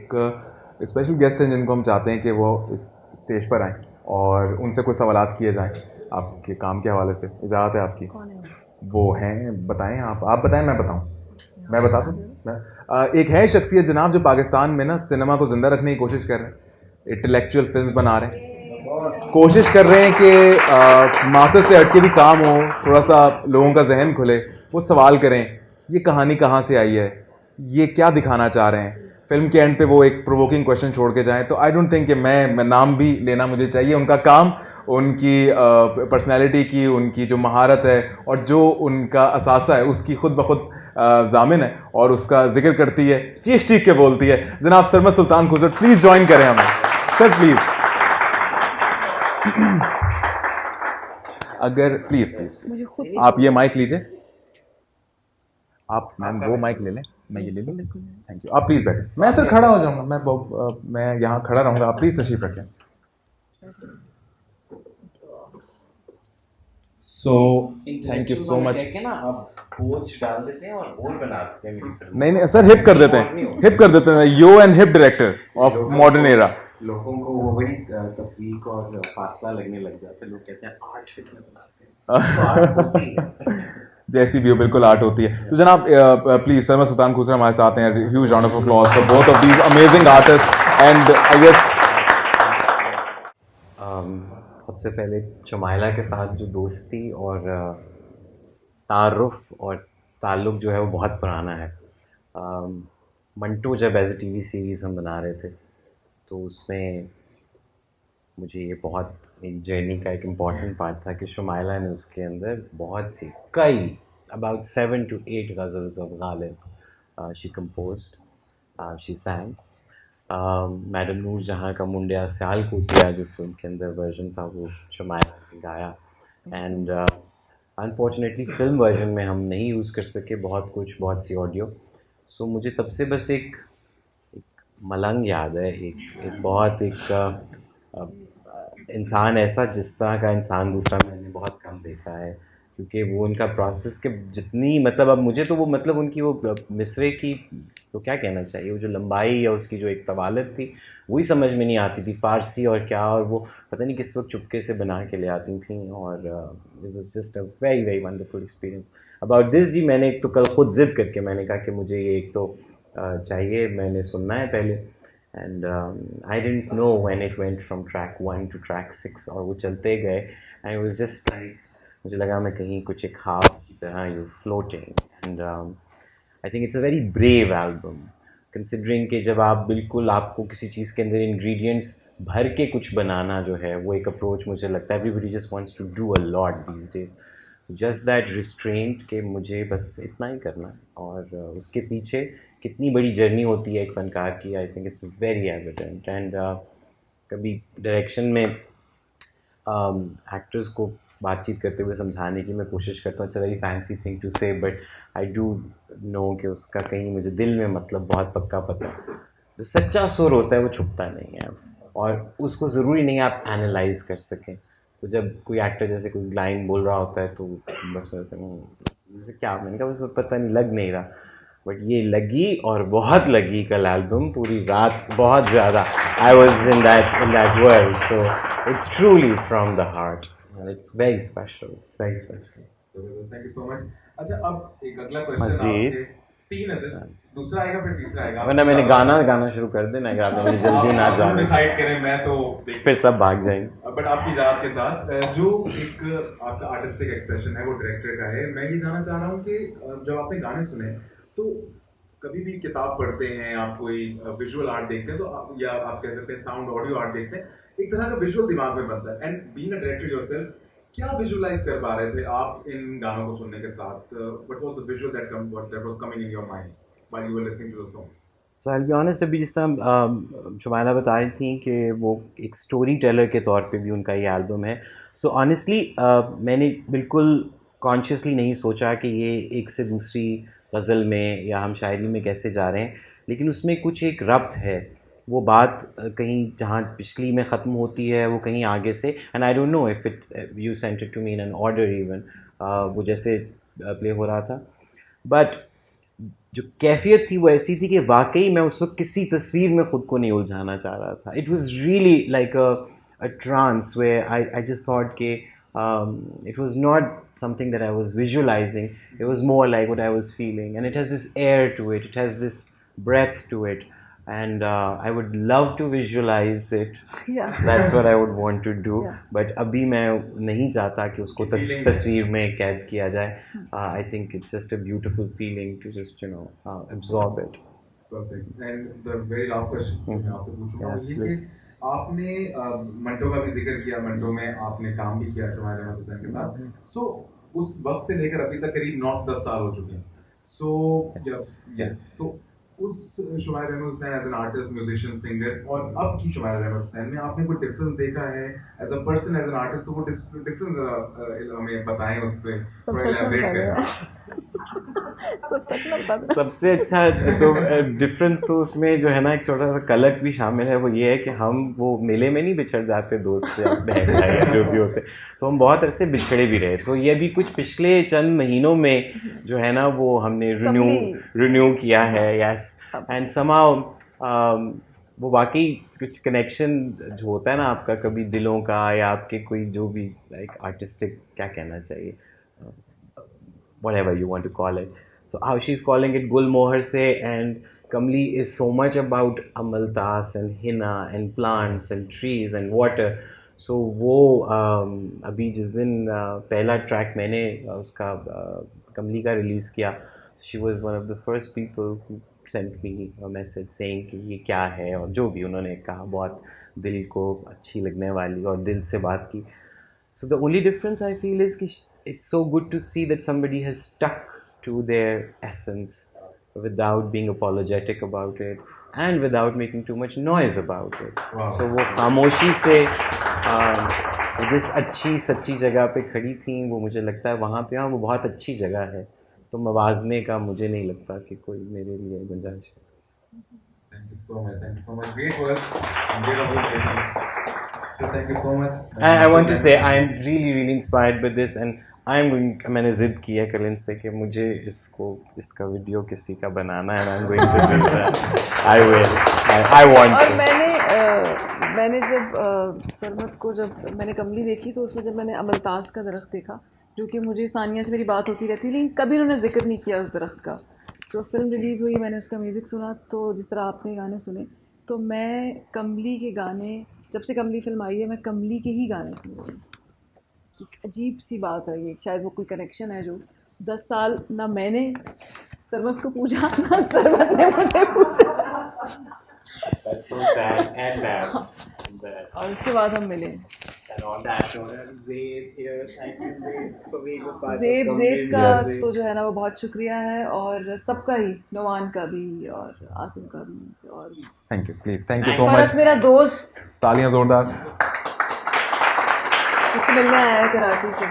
एक special guest हैं जिनको हम चाहते हैं कि वो इस स्टेज पर आएँ और उनसे कुछ सवालात किए जाएँ आपके काम के हवाले से। इजाज़त है आपकी? कौन है वो हैं, बताएं आप बताएं, मैं बताऊं? मैं बता दूं? एक है शख्सियत जनाब जो पाकिस्तान में ना सिनेमा को ज़िंदा रखने की कोशिश कर रहे हैं, इंटेलेक्चुअल फिल्म बना रहे हैं, कोशिश कर रहे हैं कि मासेस से हट के भी काम हो, थोड़ा सा लोगों का जहन खुले, वो सवाल करें ये कहानी कहाँ से आई है, ये क्या दिखाना चाह रहे हैं। फिल्म के एंड पे वो एक प्रोवोकिंग क्वेश्चन छोड़ के जाएं। तो आई डोंट थिंक कि मैं नाम भी लेना मुझे चाहिए। उनका काम, उनकी पर्सनैलिटी की, उनकी जो महारत है और जो उनका असासा है उसकी खुद ब खुद जामिन है और उसका जिक्र करती है, चीख चीख के बोलती है। जनाब सरमद सुल्तान खुसर, प्लीज़ ज्वाइन करें हमें सर, प्लीज़। अगर प्लीज़ आप ये माइक लीजिए, आप मैम वो माइक ले लें, मैं ये ले लूँ। Thank you. आप प्लीज़ बैठें, मैं सर खड़ा हो जाऊँगा, मैं यहाँ खड़ा रहूँगा, आप प्लीज़ तशरीफ़ रखें। So thank you so much. ना आप कोच डाल देते हैं और बोल बना देते हैं मेरी फिल्म। नहीं सर, हिप कर देते हैं, yo and hip director of modern era. लोगों को वो बड़ी तफरीक और फासला लगने लग जाता है, लोग कहते हैं आर्ट फिल्म बनाते हैं, तो आर्ट होती है। जैसी भी हो, बिल्कुल आर्ट होती है। तो जनाब प्लीज सरमद सुल्तान खुसर हमारे साथ हैं। Huge round of applause for both of these amazing artist and I guess सबसे पहले शुमाइला के साथ जो दोस्ती और तारुफ और ताल्लुक़ जो है वो बहुत पुराना है। मंटो जब एज ए टीवी सीरीज़ हम बना रहे थे तो उसमें मुझे ये बहुत एक जर्नी का एक इम्पॉर्टेंट पार्ट था कि शुमाइला ने उसके अंदर बहुत सी कई about 7 to 8 ghazals of Ghalib she composed, she sang। Madam Noor Jahan का मुंडिया स्याल कूटिया जो फिल्म के अंदर वर्जन था वो शुमाइला ने गाया। एंड अनफॉर्चुनेटली फिल्म वर्जन में हम नहीं यूज़ कर सके बहुत सी ऑडियो। सो मुझे तब से बस एक मलंग याद है, एक बहुत इंसान ऐसा जिस तरह का इंसान दूसरा मैंने बहुत कम देखा है, क्योंकि वो उनका प्रोसेस के जितनी मतलब अब मुझे तो वो मतलब उनकी वो मिसरे की तो क्या कहना चाहिए, वो जो लंबाई या उसकी जो एक तवालत थी वही समझ में नहीं आती थी, फ़ारसी और क्या, और वो पता नहीं किस वक्त चुपके से बना के ले आती थी। और it was just a very wonderful experience. About this जी मैंने एक तो कल खुद ज़िद करके मैंने कहा कि मुझे ये एक तो चाहिए, मैंने सुनना है पहले। And I didn't know when it went from track 1 to track 6 और वो चलते गए and I was just like, मुझे लगा मैं कहीं कुछ एक ख्वाब की तरह you floating. And I think it's a very brave album considering कि जब आप बिल्कुल आपको किसी चीज़ के अंदर इंग्रेडिएंट्स भर के कुछ बनाना जो है वो एक अप्रोच मुझे लगता है everybody just wants to do a lot these days, just that restraint कि मुझे बस इतना ही करना है। और उसके पीछे कितनी बड़ी जर्नी होती है एक फ़नकार की, I think it's very evident. And कभी डायरेक्शन में एक्टर्स को बातचीत करते हुए समझाने की मैं कोशिश करता हूँ, it's a very fancy thing to say, but I do know कि उसका कहीं मुझे दिल में मतलब बहुत पक्का पता है। जो सच्चा सुर होता है वो छुपता नहीं है और उसको ज़रूरी नहीं आप एनालाइज कर सकें। तो जब कोई एक्टर जैसे कोई लाइन बोल रहा होता है तो बस जैसे क्या, मैंने कहा उसको पता नहीं, लग नहीं रहा, बट ये लगी और बहुत लगी कल एल्बम, पूरी रात बहुत ज़्यादा I was in that world. So it's truly from the heart and it's very special, it's very special. Thank you so much. अच्छा, अब एक अगला क्वेश्चन आपके तीन है, दूसरा आएगा फिर तीसरा आएगा, वरना मैंने गाना शुरू कर देना है, आपने मुझे जल्दी ना जाने डिसाइड करें, मैं तो फिर सब भाग जाएंगे। बट आपकी इजाज़त के साथ जो एक आपका आर्टिस्टिक एक्सप्रेशन है वो डायरेक्टर का है। मैं ये जानना चाह रहा हूँ कि जब आपने गाने सुने तो कभी भी किताब पढ़ते हैं आप, कोई विजुअल आर्ट देखते हैं तो आप, या आप कह सकते हैं साउंड ऑडियो आर्ट देखते हैं, एक तरह का विजुअल दिमाग में बनता है। And being a director yourself, क्या विजुअलाइज कर पा रहे थे आप इन गानों को सुनने के साथ? What was the visual that was coming in your mind while you were listening to the songs? So I will be honest, अभी जिस तरह शुमाइला बता रही थी कि वो एक स्टोरी टेलर के तौर पे भी उनका ये एल्बम है। सो ऑनेस्टली मैंने बिल्कुल कॉन्शियसली नहीं सोचा कि ये एक से दूसरी गज़ल में या हम शायरी में कैसे जा रहे हैं, लेकिन उसमें कुछ एक रब्त है, वो बात कहीं जहाँ पिछली में ख़त्म होती है वो कहीं आगे से, and I don't know if it's you sent it to me in an order even, वो जैसे प्ले हो रहा था। बट जो कैफियत थी वो ऐसी थी कि वाकई मैं उस वक्त किसी तस्वीर में खुद को नहीं उलझाना चाह रहा था. It was really like a trance where I just thought कि it was not something that I was visualizing. It was more like what I was feeling, and it has this air to it. It has this breadth to it, and I would love to visualize it. Yeah. That's what I would want to do. Yeah. But अभी मैं नहीं चाहता कि उसको तस्वीर में कैद किया जाए. I think it's just a beautiful feeling to just absorb it. Perfect. And the very last question मैं आपसे पूछूंगा वो ये कि आपने मंटो का भी जिक्र किया. मंटो में आपने काम भी किया शुमाइर अहमद हुसैन के साथ. सो उस वक्त से लेकर अभी तक करीब 9 से 10 साल हो चुके हैं. सो तो उस Shumair Ahmad Hussain as an artist, musician, singer और अब की शुमाइर अहमद हुसैन में आपने कोई डिफरेंस देखा है as a person, as an artist? तो वो डिफरेंस हमें बताएं, उस पे थोड़ा एलैबोरेट करें. सबसे अच्छा तो डिफरेंस तो उसमें जो है ना एक छोटा सा कलक भी शामिल है. वो ये है कि हम वो मेले में नहीं बिछड़ जाते दोस्त या बहन भाई या जो भी होते, तो हम बहुत अरसे बिछड़े भी रहे. तो ये भी कुछ पिछले चंद महीनों में जो है ना वो हमने रिन्यू किया है. यस. एंड समहाउ वो वाकई कुछ कनेक्शन जो होता है ना आपका कभी दिलों का या आपके कोई जो भी लाइक आर्टिस्टिक क्या कहना चाहिए, whatever you want to call it. So how she's calling it Gul Mohar se, and Kamli is so much about amaltas and henna and plants and trees and water. So वो अभी जिस दिन पहला track मैंने उसका कमली का release किया, she was one of the first people who sent me a message saying कि ये क्या है, और जो भी उन्होंने कहा बहुत दिल को अच्छी लगने वाली और दिल से बात की. So the only difference I feel is कि it's so good to see that somebody has stuck to their essence without being apologetic about it and without making too much noise about it. Wow. So वो खामोशी से जिस अच्छी सच्ची जगह पे खड़ी थी वो मुझे लगता है वहाँ पे वो बहुत अच्छी जगह है. तो मवाजने का मुझे नहीं लगता कि कोई मेरे लिए गुंजाइश है. Thank you so much. Thank you so much. Great work. So thank you so much. I want to say I am really inspired by this, and I am going. मैंने जिद की है कलिन से कि मुझे इसका वीडियो किसी का बनाना है, and I'm going to do that. I will. I want और to. मैंने जब सरमत को जब मैंने कमली देखी तो उसमें जब मैंने अमलतास का दरख्त देखा, जो कि मुझे सानिया से मेरी बात होती रहती, लेकिन कभी उन्होंने जिक्र नहीं किया उस दरख्त का. तो फिल्म रिलीज़ हुई, मैंने उसका म्यूज़िक सुना, तो जिस तरह आपने गाने सुने, तो मैं कमली के गाने, जब से कमली फिल्म आई है मैं कमली के ही गाने सुन रही हूँ. एक अजीब सी बात है ये, शायद वो कोई कनेक्शन है जो 10 साल ना मैंने सरमत को पूछा ना सरमत ने मुझे पूछा. That's so sad and bad. और उसके बाद हम मिले. ज़ेब का तो जो है ना वो बहुत शुक्रिया है, और सबका ही, नवान का भी और आसिम का भी. और thank you, please thank you so much. मेरा दोस्त तालियां जोरदार. उससे मिलने आया है कराची से.